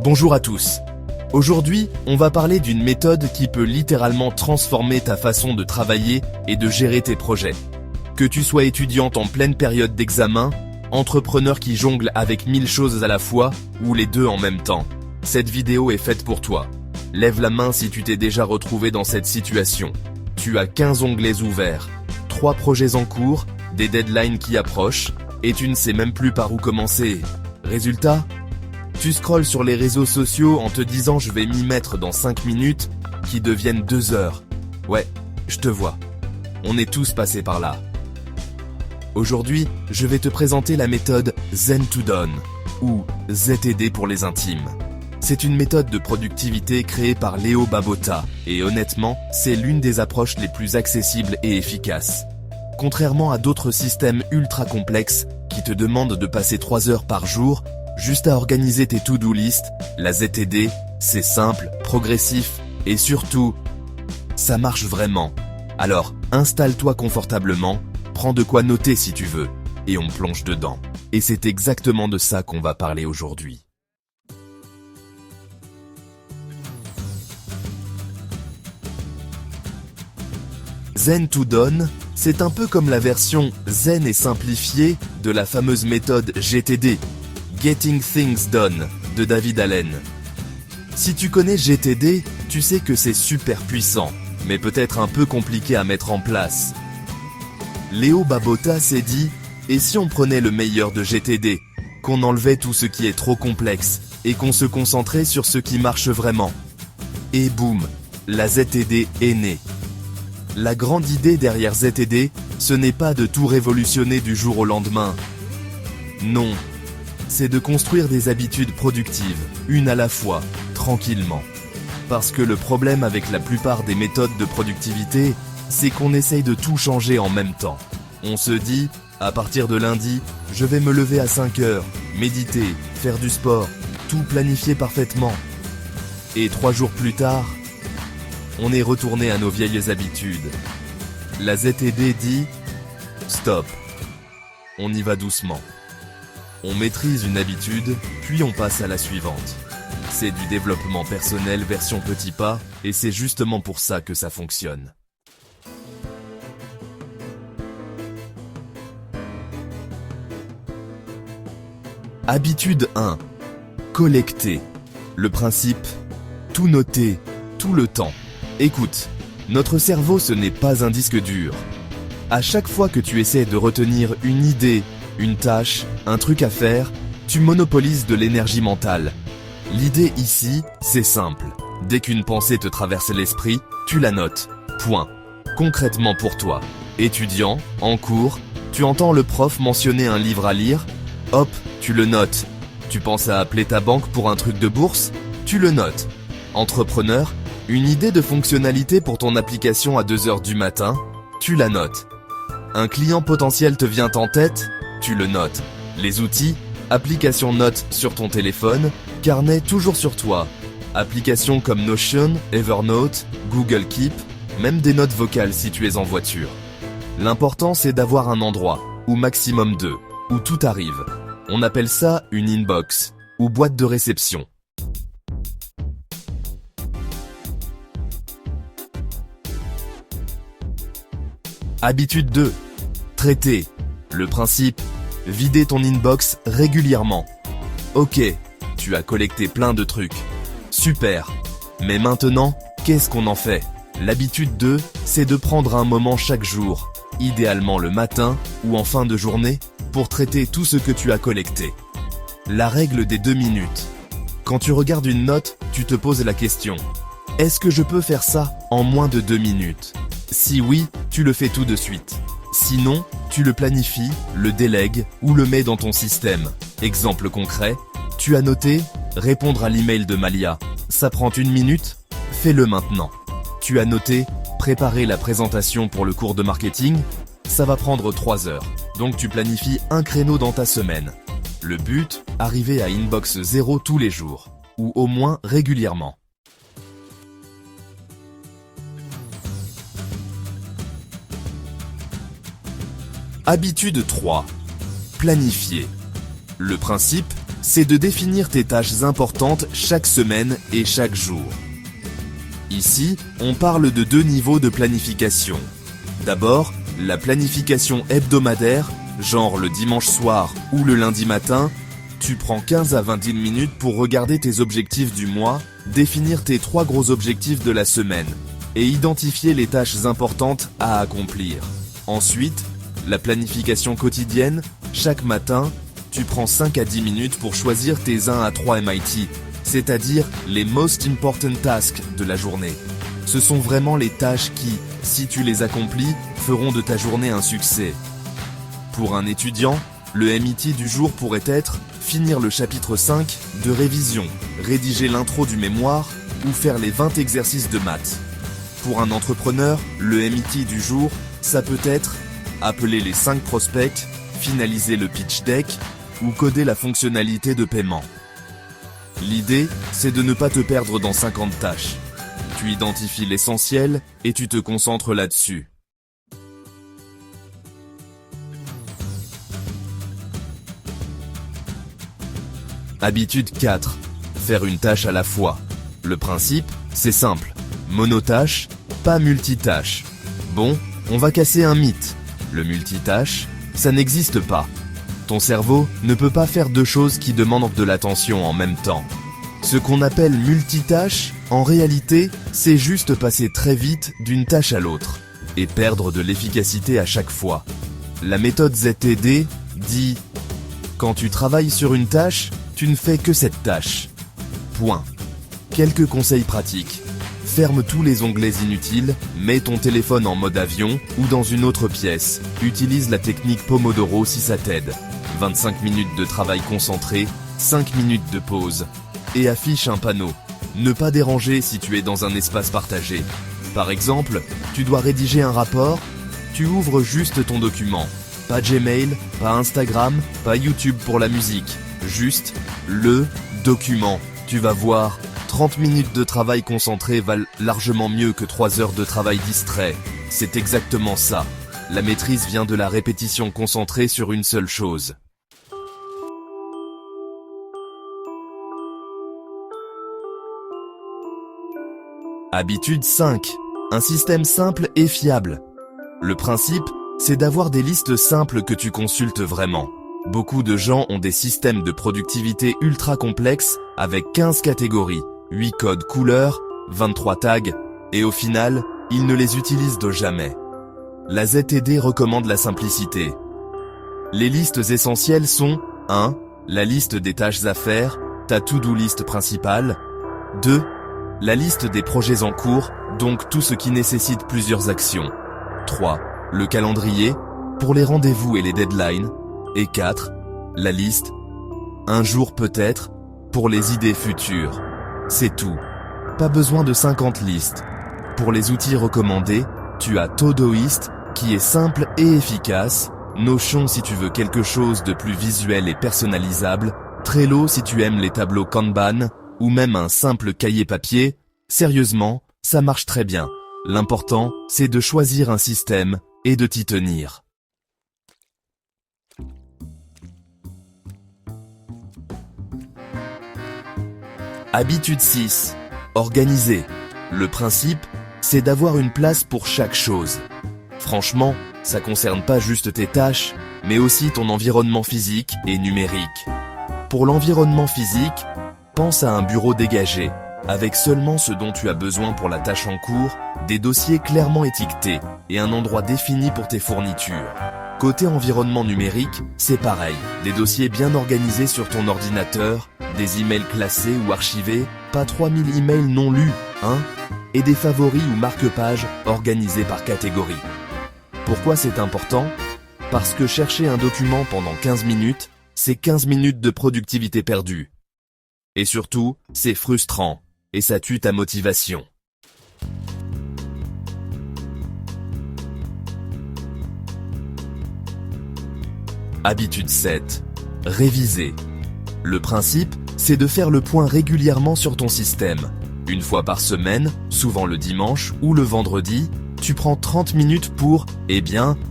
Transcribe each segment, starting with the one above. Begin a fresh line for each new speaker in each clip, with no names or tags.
Bonjour à tous. Aujourd'hui, on va parler d'une méthode qui peut littéralement transformer ta façon de travailler et de gérer tes projets. Que tu sois étudiante en pleine période d'examen, entrepreneur qui jongle avec 1000 choses à la fois, ou les deux en même temps, cette vidéo est faite pour toi. Lève la main si tu t'es déjà retrouvé dans cette situation. Tu as 15 onglets ouverts, 3 projets en cours, des deadlines qui approchent, et tu ne sais même plus par où commencer. Résultat ? Tu scrolles sur les réseaux sociaux en te disant je vais m'y mettre dans 5 minutes, qui deviennent 2 heures. Ouais, je te vois. On est tous passés par là. Aujourd'hui, je vais te présenter la méthode Zen to Done, ou ZTD pour les intimes. C'est une méthode de productivité créée par Leo Babauta, et honnêtement, c'est l'une des approches les plus accessibles et efficaces. Contrairement à d'autres systèmes ultra complexes qui te demandent de passer 3 heures par jour, juste à organiser tes to-do list, la ZTD, c'est simple, progressif et surtout, ça marche vraiment. Alors, installe-toi confortablement, prends de quoi noter si tu veux, et on plonge dedans. Et c'est exactement de ça qu'on va parler aujourd'hui. Zen to Done, c'est un peu comme la version zen et simplifiée de la fameuse méthode GTD, Getting Things Done, de David Allen. Si tu connais GTD, tu sais que c'est super puissant, mais peut-être un peu compliqué à mettre en place. Leo Babauta s'est dit, et si on prenait le meilleur de GTD, qu'on enlevait tout ce qui est trop complexe, et qu'on se concentrait sur ce qui marche vraiment. Et boum, la ZTD est née. La grande idée derrière ZTD, ce n'est pas de tout révolutionner du jour au lendemain. Non. C'est de construire des habitudes productives, une à la fois, tranquillement. Parce que le problème avec la plupart des méthodes de productivité, c'est qu'on essaye de tout changer en même temps. On se dit, à partir de lundi, je vais me lever à 5 heures, méditer, faire du sport, tout planifier parfaitement. Et 3 jours plus tard, on est retourné à nos vieilles habitudes. La ZTD dit, stop, on y va doucement. On maîtrise une habitude, puis on passe à la suivante. C'est du développement personnel version petit pas, et c'est justement pour ça que ça fonctionne. Habitude 1. Collecter. Le principe, tout noter, tout le temps. Écoute, notre cerveau ce n'est pas un disque dur. À chaque fois que tu essaies de retenir une idée, une tâche, un truc à faire, tu monopolises de l'énergie mentale. L'idée ici, c'est simple. Dès qu'une pensée te traverse l'esprit, tu la notes. Point. Concrètement pour toi, étudiant, en cours, tu entends le prof mentionner un livre à lire, hop, tu le notes. Tu penses à appeler ta banque pour un truc de bourse, tu le notes. Entrepreneur, une idée de fonctionnalité pour ton application à 2 heures du matin, tu la notes. Un client potentiel te vient en tête, tu le notes. Les outils, application notes sur ton téléphone, carnet toujours sur toi. Applications comme Notion, Evernote, Google Keep, même des notes vocales si tu es en voiture. L'important c'est d'avoir un endroit, ou maximum 2, où tout arrive. On appelle ça une inbox, ou boîte de réception. Habitude 2. Traiter. Le principe, vider ton inbox régulièrement. Ok, tu as collecté plein de trucs. Super. Mais maintenant, qu'est-ce qu'on en fait? L'habitude 2, c'est de prendre un moment chaque jour, idéalement le matin ou en fin de journée, pour traiter tout ce que tu as collecté. La règle des 2 minutes. Quand tu regardes une note, tu te poses la question. Est-ce que je peux faire ça en moins de 2 minutes? Si oui, tu le fais tout de suite. Sinon, tu le planifies, le délègues ou le mets dans ton système. Exemple concret, tu as noté « Répondre à l'email de Malia ». Ça prend 1 minute? Fais-le maintenant. Tu as noté « Préparer la présentation pour le cours de marketing ». Ça va prendre 3 heures. Donc tu planifies un créneau dans ta semaine. Le but, arriver à inbox 0 tous les jours. Ou au moins régulièrement. Habitude 3. Planifier. Le principe, c'est de définir tes tâches importantes chaque semaine et chaque jour. Ici, on parle de 2 niveaux de planification. D'abord, la planification hebdomadaire, genre le dimanche soir ou le lundi matin. Tu prends 15 à 20 minutes pour regarder tes objectifs du mois, définir tes 3 gros objectifs de la semaine et identifier les tâches importantes à accomplir. Ensuite, la planification quotidienne, chaque matin, tu prends 5 à 10 minutes pour choisir tes 1 à 3 MIT, c'est-à-dire les Most Important Tasks de la journée. Ce sont vraiment les tâches qui, si tu les accomplis, feront de ta journée un succès. Pour un étudiant, le MIT du jour pourrait être finir le chapitre 5 de révision, rédiger l'intro du mémoire ou faire les 20 exercices de maths. Pour un entrepreneur, le MIT du jour, ça peut être appeler les 5 prospects, finaliser le pitch deck ou coder la fonctionnalité de paiement. L'idée, c'est de ne pas te perdre dans 50 tâches. Tu identifies l'essentiel et tu te concentres là-dessus. Habitude 4. Faire une tâche à la fois. Le principe, c'est simple. Monotâche, pas multitâche. Bon, on va casser un mythe. Le multitâche, ça n'existe pas. Ton cerveau ne peut pas faire 2 choses qui demandent de l'attention en même temps. Ce qu'on appelle multitâche, en réalité, c'est juste passer très vite d'une tâche à l'autre et perdre de l'efficacité à chaque fois. La méthode ZTD dit « Quand tu travailles sur une tâche, tu ne fais que cette tâche. Point. » Quelques conseils pratiques. Ferme tous les onglets inutiles, mets ton téléphone en mode avion ou dans une autre pièce. Utilise la technique Pomodoro si ça t'aide. 25 minutes de travail concentré, 5 minutes de pause. Et affiche un panneau. Ne pas déranger si tu es dans un espace partagé. Par exemple, tu dois rédiger un rapport, tu ouvres juste ton document. Pas Gmail, pas Instagram, pas YouTube pour la musique. Juste le document. Tu vas voir, 30 minutes de travail concentré valent largement mieux que 3 heures de travail distrait. C'est exactement ça. La maîtrise vient de la répétition concentrée sur une seule chose. Habitude 5. Un système simple et fiable. Le principe, c'est d'avoir des listes simples que tu consultes vraiment. Beaucoup de gens ont des systèmes de productivité ultra complexes avec 15 catégories, 8 codes couleurs, 23 tags, et au final, ils ne les utilisent jamais. La ZTD recommande la simplicité. Les listes essentielles sont 1. La liste des tâches à faire, ta to-do list principale. 2. La liste des projets en cours, donc tout ce qui nécessite plusieurs actions. 3. Le calendrier, pour les rendez-vous et les deadlines. Et 4. La liste, un jour peut-être, pour les idées futures. C'est tout. Pas besoin de 50 listes. Pour les outils recommandés, tu as Todoist, qui est simple et efficace, Notion si tu veux quelque chose de plus visuel et personnalisable, Trello si tu aimes les tableaux Kanban, ou même un simple cahier papier. Sérieusement, ça marche très bien. L'important, c'est de choisir un système et de t'y tenir. Habitude 6. Organiser. Le principe, c'est d'avoir une place pour chaque chose. Franchement, ça concerne pas juste tes tâches, mais aussi ton environnement physique et numérique. Pour l'environnement physique, pense à un bureau dégagé, avec seulement ce dont tu as besoin pour la tâche en cours, des dossiers clairement étiquetés et un endroit défini pour tes fournitures. Côté environnement numérique, c'est pareil. Des dossiers bien organisés sur ton ordinateur, des emails classés ou archivés, pas 3000 emails non lus, hein, et des favoris ou marque-pages organisés par catégorie. Pourquoi c'est important ? Parce que chercher un document pendant 15 minutes, c'est 15 minutes de productivité perdue. Et surtout, c'est frustrant, et ça tue ta motivation. Habitude 7. Réviser. Le principe, c'est de faire le point régulièrement sur ton système. Une fois par semaine, souvent le dimanche ou le vendredi, tu prends 30 minutes pour,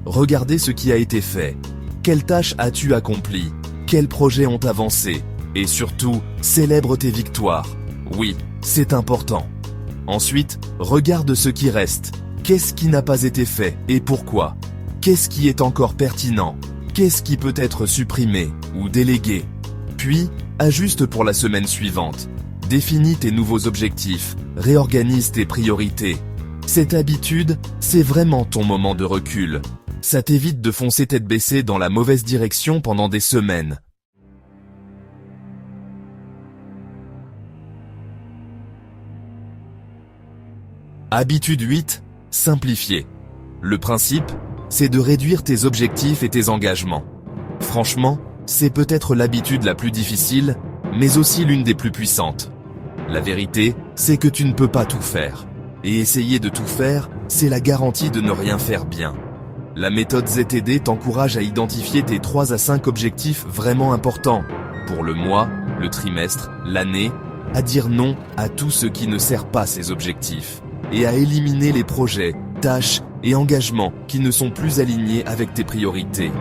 regarder ce qui a été fait. Quelles tâches as-tu accomplies ? Quels projets ont avancé ? Et surtout, célèbre tes victoires. Oui, c'est important. Ensuite, regarde ce qui reste. Qu'est-ce qui n'a pas été fait et pourquoi? Qu'est-ce qui est encore pertinent? Qu'est-ce qui peut être supprimé ou délégué? Puis, ajuste pour la semaine suivante. Définis tes nouveaux objectifs, réorganise tes priorités. Cette habitude, c'est vraiment ton moment de recul. Ça t'évite de foncer tête baissée dans la mauvaise direction pendant des semaines. Habitude 8, simplifier. Le principe, c'est de réduire tes objectifs et tes engagements. Franchement, c'est peut-être l'habitude la plus difficile, mais aussi l'une des plus puissantes. La vérité, c'est que tu ne peux pas tout faire. Et essayer de tout faire, c'est la garantie de ne rien faire bien. La méthode ZTD t'encourage à identifier tes 3 à 5 objectifs vraiment importants, pour le mois, le trimestre, l'année, à dire non à tout ce qui ne sert pas ces objectifs, et à éliminer les projets, tâches et engagements qui ne sont plus alignés avec tes priorités.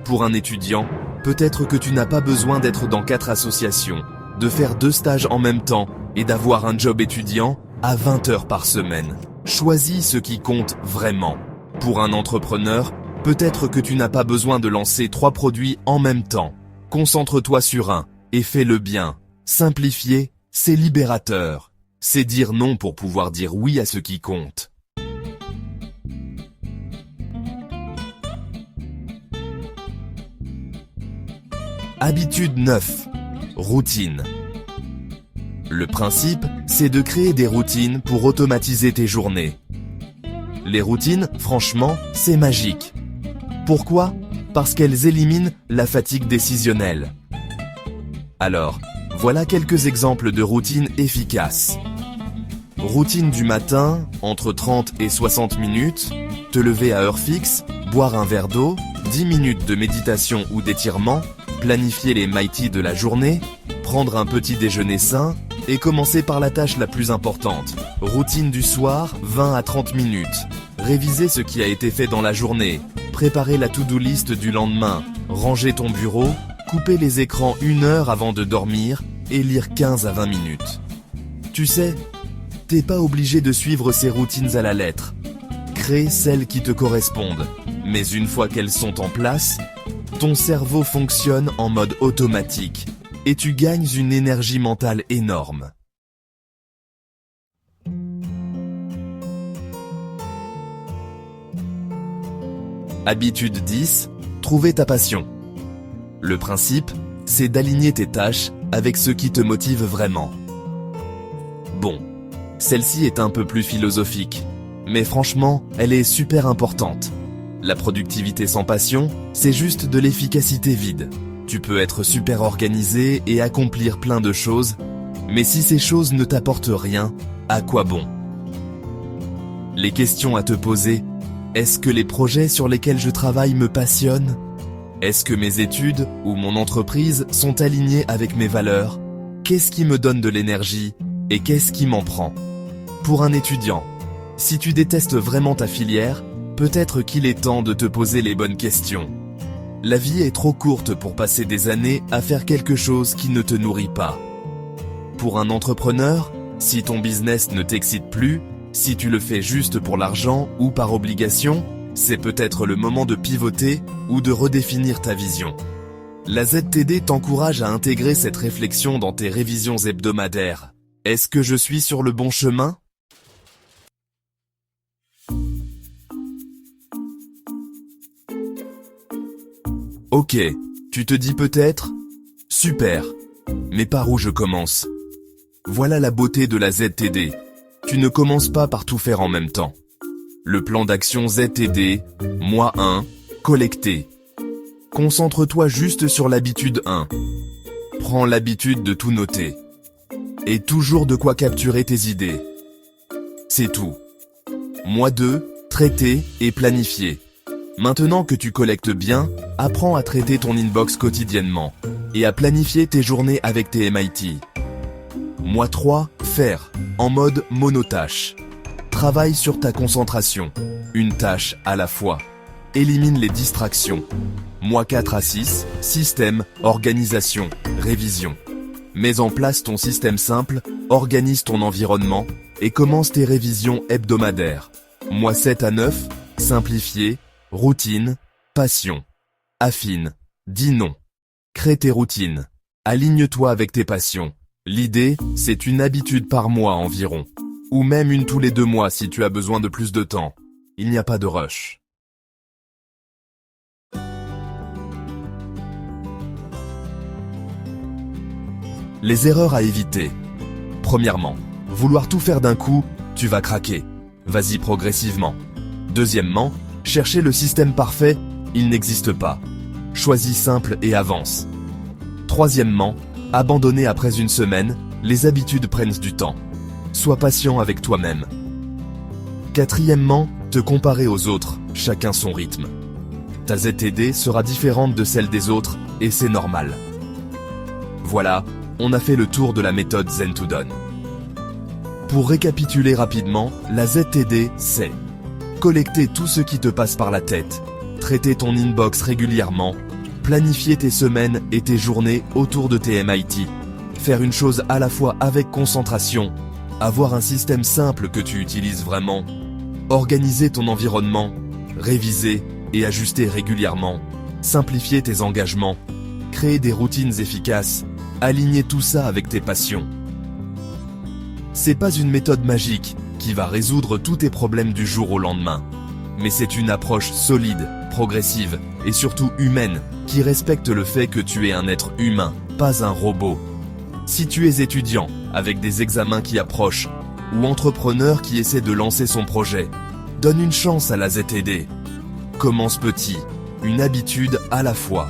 Pour un étudiant, peut-être que tu n'as pas besoin d'être dans 4 associations, de faire 2 stages en même temps et d'avoir un job étudiant à 20 heures par semaine. Choisis ce qui compte vraiment. Pour un entrepreneur, peut-être que tu n'as pas besoin de lancer 3 produits en même temps. Concentre-toi sur un et fais-le bien. Simplifier, c'est libérateur. C'est dire non pour pouvoir dire oui à ce qui compte. Habitude 9. Routine. Le principe, c'est de créer des routines pour automatiser tes journées. Les routines, franchement, c'est magique. Pourquoi? Parce qu'elles éliminent la fatigue décisionnelle. Alors, voilà quelques exemples de routines efficaces. Routine du matin, entre 30 et 60 minutes, te lever à heure fixe, boire un verre d'eau, 10 minutes de méditation ou d'étirement, planifier les mighty de la journée, prendre un petit déjeuner sain et commencer par la tâche la plus importante. Routine du soir, 20 à 30 minutes. Réviser ce qui a été fait dans la journée, préparer la to-do list du lendemain, ranger ton bureau, couper les écrans 1 heure avant de dormir et lire 15 à 20 minutes. Tu sais, t'es pas obligé de suivre ces routines à la lettre. Crée celles qui te correspondent. Mais une fois qu'elles sont en place, ton cerveau fonctionne en mode automatique et tu gagnes une énergie mentale énorme. Habitude 10, trouver ta passion. Le principe, c'est d'aligner tes tâches avec ce qui te motive vraiment. Bon, celle-ci est un peu plus philosophique, mais franchement, elle est super importante. La productivité sans passion, c'est juste de l'efficacité vide. Tu peux être super organisé et accomplir plein de choses, mais si ces choses ne t'apportent rien, à quoi bon? Les questions à te poser: est-ce que les projets sur lesquels je travaille me passionnent? Est-ce que mes études ou mon entreprise sont alignés avec mes valeurs? Qu'est-ce qui me donne de l'énergie et qu'est-ce qui m'en prend? Pour un étudiant, si tu détestes vraiment ta filière, peut-être qu'il est temps de te poser les bonnes questions. La vie est trop courte pour passer des années à faire quelque chose qui ne te nourrit pas. Pour un entrepreneur, si ton business ne t'excite plus, si tu le fais juste pour l'argent ou par obligation, c'est peut-être le moment de pivoter ou de redéfinir ta vision. La ZTD t'encourage à intégrer cette réflexion dans tes révisions hebdomadaires. Est-ce que je suis sur le bon chemin? Ok, tu te dis peut-être, super, mais par où je commence? Voilà la beauté de la ZTD. Tu ne commences pas par tout faire en même temps. Le plan d'action ZTD, mois 1, collecter. Concentre-toi juste sur l'habitude 1. Prends l'habitude de tout noter. Et toujours de quoi capturer tes idées. C'est tout. Mois 2, traiter et planifier. Maintenant que tu collectes bien, apprends à traiter ton inbox quotidiennement et à planifier tes journées avec tes mighty. Mois 3, faire, en mode monotâche. Travaille sur ta concentration, une tâche à la fois. Élimine les distractions. Mois 4 à 6, système, organisation, révision. Mets en place ton système simple, organise ton environnement et commence tes révisions hebdomadaires. Mois 7 à 9, simplifier, routine, passion. Affine, dis non. Crée tes routines. Aligne-toi avec tes passions. L'idée, c'est une habitude par mois environ. Ou même une tous les 2 mois si tu as besoin de plus de temps. Il n'y a pas de rush. Les erreurs à éviter. Premièrement, vouloir tout faire d'un coup, tu vas craquer. Vas-y progressivement. Deuxièmement, chercher le système parfait, il n'existe pas. Choisis simple et avance. Troisièmement, abandonner après une semaine, les habitudes prennent du temps. Sois patient avec toi-même. Quatrièmement, te comparer aux autres, chacun son rythme. Ta ZTD sera différente de celle des autres, et c'est normal. Voilà, on a fait le tour de la méthode Zen to Done. Pour récapituler rapidement, la ZTD, c'est collecter tout ce qui te passe par la tête, traiter ton inbox régulièrement, planifier tes semaines et tes journées autour de tes MIT, faire une chose à la fois avec concentration, avoir un système simple que tu utilises vraiment, organiser ton environnement, réviser et ajuster régulièrement, simplifier tes engagements, créer des routines efficaces, aligner tout ça avec tes passions. C'est pas une méthode magique qui va résoudre tous tes problèmes du jour au lendemain, mais c'est une approche solide, progressive et surtout humaine qui respecte le fait que tu es un être humain, pas un robot. Si tu es étudiant, avec des examens qui approchent, ou entrepreneur qui essaie de lancer son projet, donne une chance à la ZTD. Commence petit, une habitude à la fois,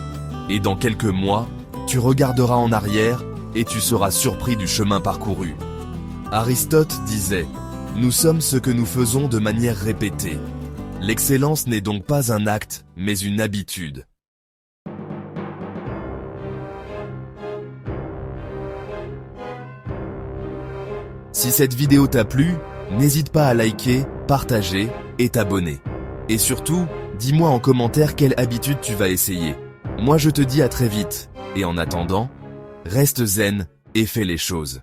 et dans quelques mois, tu regarderas en arrière et tu seras surpris du chemin parcouru. Aristote disait « Nous sommes ce que nous faisons de manière répétée ». L'excellence n'est donc pas un acte, mais une habitude. Si cette vidéo t'a plu, n'hésite pas à liker, partager et t'abonner. Et surtout, dis-moi en commentaire quelle habitude tu vas essayer. Moi je te dis à très vite, et en attendant, reste zen et fais les choses.